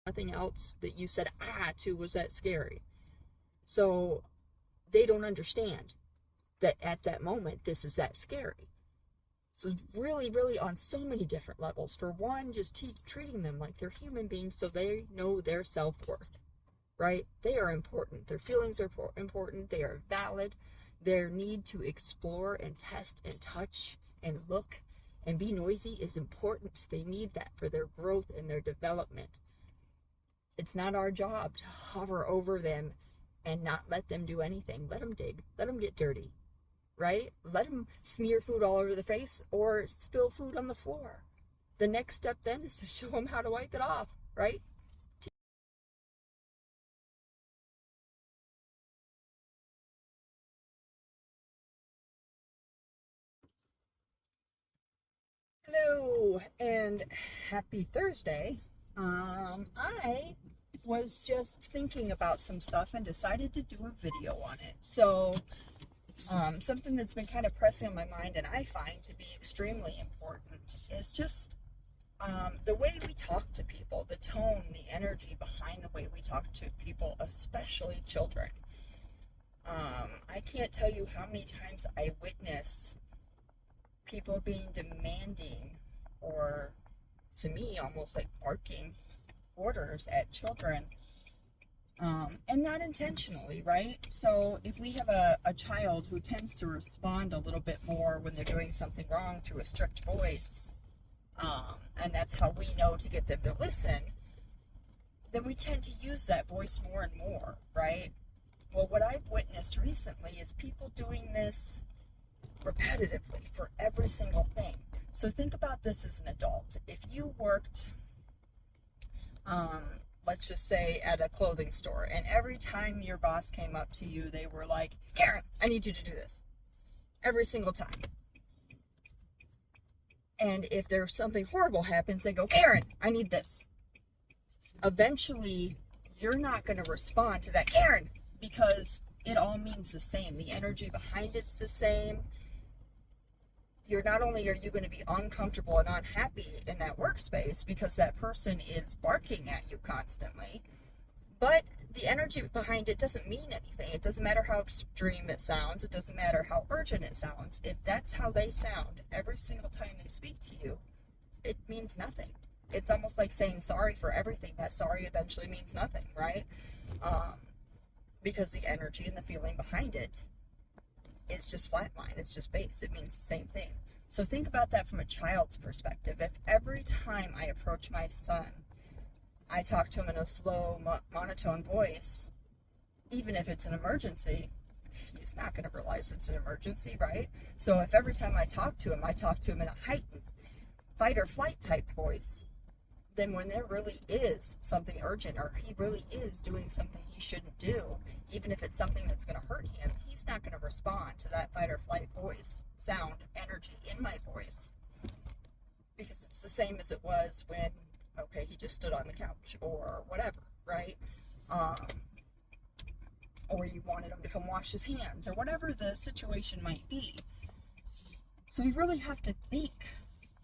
nothing else that you said ah to was that scary. So they don't understand that at that moment this is that scary. So really, really on so many different levels. For one, just treating them like they're human beings so they know their self-worth, right? They are important. Their feelings are important. They are valid. Their need to explore and test and touch and look and be noisy is important. They need that for their growth and their development. It's not our job to hover over them and not let them do anything. Let them dig. Let them get dirty, right? Let them smear food all over the face or spill food on the floor. The next step then is to show them how to wipe it off, right? Hello and happy Thursday. I was just thinking about some stuff and decided to do a video on it. So something that's been kind of pressing on my mind and I find to be extremely important is just the way we talk to people, the tone, the energy behind the way we talk to people, especially children. I can't tell you how many times I witness people being demanding or, to me, almost like barking orders at children, and not intentionally, right? So if we have a child who tends to respond a little bit more when they're doing something wrong to a strict voice, and that's how we know to get them to listen, then we tend to use that voice more and more, right? Well, what I've witnessed recently is people doing this repetitively for every single thing. So think about this as an adult. If you worked, let's just say at a clothing store, and every time your boss came up to you, they were like, Karen, I need you to do this. Every single time. And if there's something horrible happens, they go, Karen, I need this. Eventually, you're not going to respond to that, Karen, because it all means the same. The energy behind it's the same. You're not only are you going to be uncomfortable and unhappy in that workspace because that person is barking at you constantly, but the energy behind it doesn't mean anything. It doesn't matter how extreme it sounds. It doesn't matter how urgent it sounds. If that's how they sound every single time they speak to you, it means nothing. It's almost like saying sorry for everything. That sorry eventually means nothing, right? Because the energy and the feeling behind it is just flatline. It's just base. It means the same thing. So think about that from a child's perspective. If every time I approach my son, I talk to him in a slow, monotone voice, even if it's an emergency, he's not going to realize it's an emergency, right? So if every time I talk to him in a heightened fight or flight type voice, then when there really is something urgent or he really is doing something he shouldn't do, even if it's something that's going to hurt him, he's not going to respond to that fight or flight voice, sound, energy in my voice, because it's the same as it was when, okay, he just stood on the couch or whatever, right? Or you wanted him to come wash his hands or whatever the situation might be. So we really have to think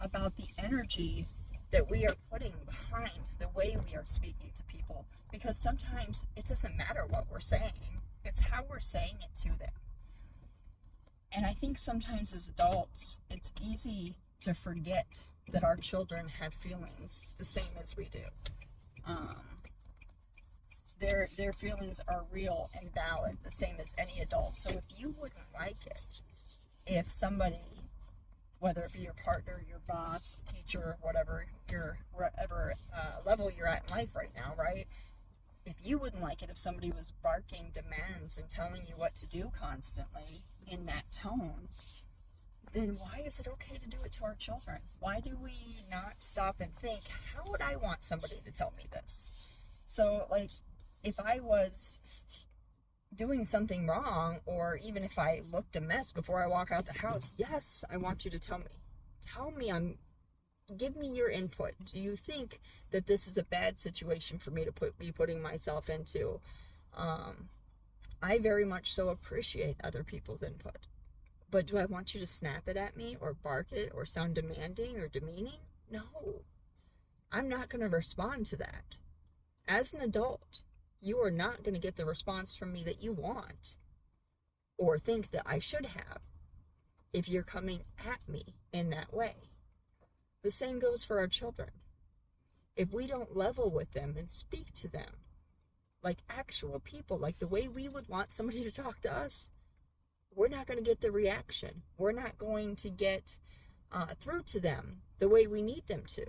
about the energy that we are putting behind the way we are speaking to people, because sometimes it doesn't matter what we're saying, it's how we're saying it to them. And I think sometimes as adults, it's easy to forget that our children have feelings the same as we do. Their feelings are real and valid, the same as any adult. So if you wouldn't like it, if somebody, whether it be your partner, your boss, teacher, whatever level you're at in life right now, right? If you wouldn't like it if somebody was barking demands and telling you what to do constantly in that tone, then why is it okay to do it to our children? Why do we not stop and think, how would I want somebody to tell me this? So, like, if I was doing something wrong, or even if I looked a mess before I walk out the house, yes, I want you to tell me. Give me your input. Do you think that this is a bad situation for me to be putting myself into? I very much so appreciate other people's input. But do I want you to snap it at me or bark it or sound demanding or demeaning? No. I'm not going to respond to that. As an adult, you are not going to get the response from me that you want or think that I should have if you're coming at me in that way. The same goes for our children. If we don't level with them and speak to them like actual people, like the way we would want somebody to talk to us, we're not going to get the reaction. We're not going to get through to them the way we need them to.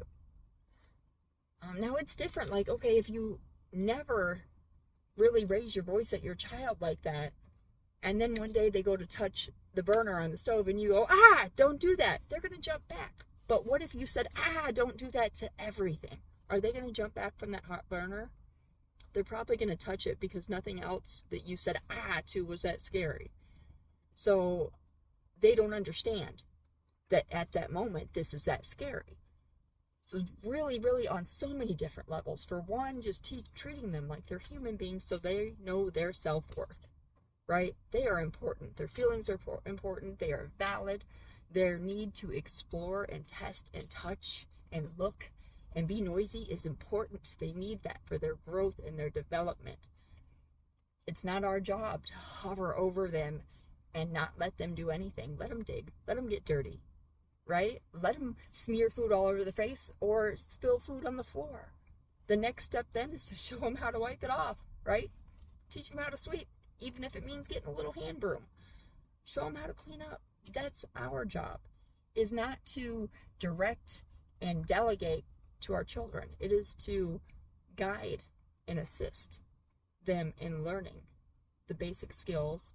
Now it's different. Like, okay, if you never really raise your voice at your child like that, and then one day they go to touch the burner on the stove and you go, ah, don't do that, they're going to jump back. But what if you said, ah, don't do that to everything? Are they going to jump back from that hot burner? They're probably going to touch it because nothing else that you said ah to was that scary. So they don't understand that at that moment this is that scary. So really, really on so many different levels. For one, just treating them like they're human beings so they know their self-worth, right? They are important. Their feelings are important. They are valid. Their need to explore and test and touch and look and be noisy is important. They need that for their growth and their development. It's not our job to hover over them and not let them do anything. Let them dig. Let them get dirty, right? Let them smear food all over the face or spill food on the floor. The next step then is to show them how to wipe it off, right? Teach them how to sweep, even if it means getting a little hand broom. Show them how to clean up. That's our job, is not to direct and delegate to our children. It is to guide and assist them in learning the basic skills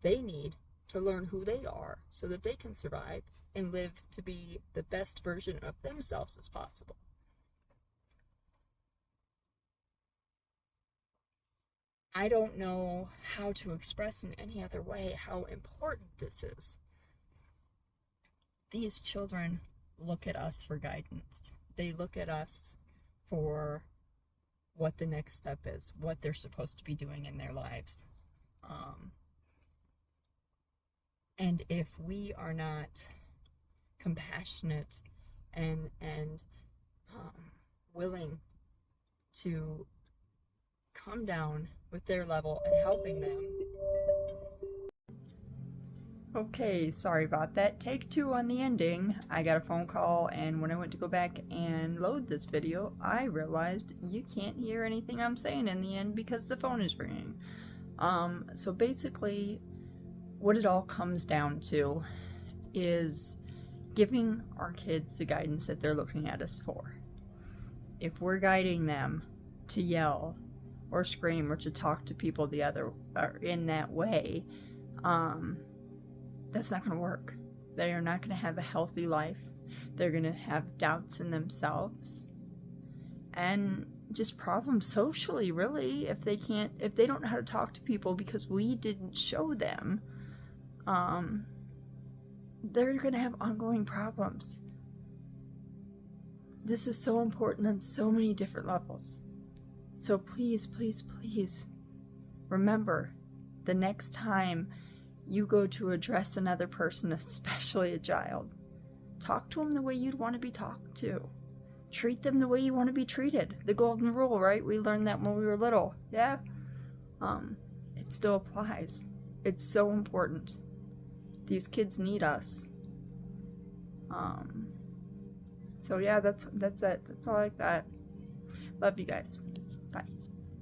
they need to learn who they are so that they can survive and live to be the best version of themselves as possible. I don't know how to express in any other way how important this is. These children look at us for guidance. They look at us for what the next step is, what they're supposed to be doing in their lives. And if we are not compassionate and willing to come down with their level and helping them. Okay, sorry about that. Take 2 on the ending. I got a phone call, and when I went to go back and load this video, I realized you can't hear anything I'm saying in the end because the phone is ringing. So basically, what it all comes down to is giving our kids the guidance that they're looking at us for. If we're guiding them to yell or scream or to talk to people the other or in that way, that's not going to work. They are not going to have a healthy life. They're going to have doubts in themselves and just problems socially, really, if they don't know how to talk to people because we didn't show them. They're going to have ongoing problems. This is so important on so many different levels. So please, please, please remember, the next time you go to address another person, especially a child, talk to them the way you'd want to be talked to. Treat them the way you want to be treated. The golden rule, right? We learned that when we were little. Yeah? It still applies. It's so important. These kids need us. So yeah, that's it. That's all I got. Love you guys. Bye.